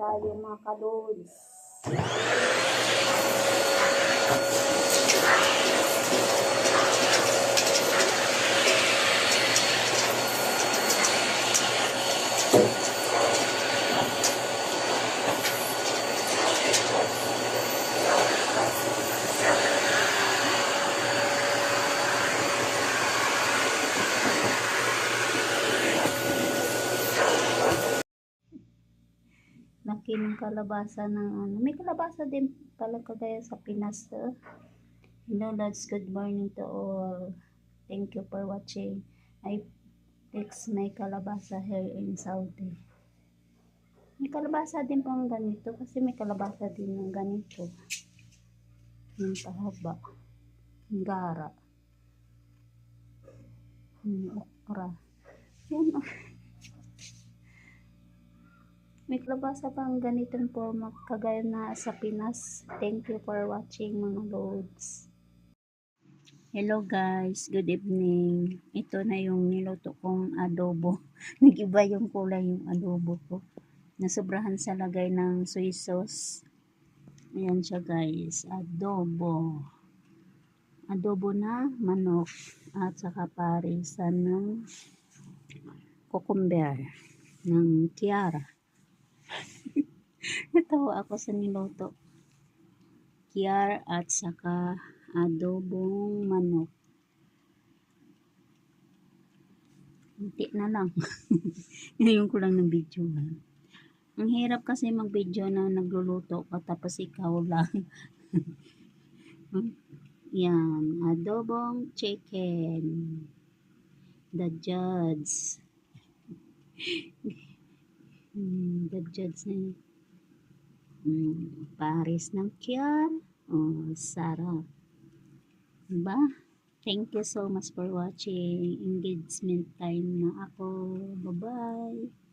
tayo mga kalods. Laki ng kalabasa ng ano. May kalabasa din pala kagaya sa Pinas. Hello Lods, good morning to all. Thank you for watching. I fix my kalabasa here in Saudi. May kalabasa din pang ganito kasi may kalabasa din ng ganito. Yung pahaba. Yung gara. Yung okra. Yan o. May kalabasa pang ganitong forma kagaya na sa Pinas. Thank you for watching mga loads. Hello guys, good evening. Ito na yung niluto kong adobo. Nag-iba yung kulay yung adobo ko. Nasobrahan sa lagay ng soy sauce. Ayan siya guys, adobo. Adobo na manok at saka parisan ng cucumber ng Kiara. Natawa ako sa niluto. Kiara at saka adobong manok. Hindi na lang. Ngayon ko lang ng video. Ang hirap kasi mag-video na nagluluto ka tapos ikaw lang. Yan, adobong chicken. The Judge. The Judge na Paris ng Kiara. Oh, sarap. Diba? Thank you so much for watching. Engagement time na ako. Bye-bye.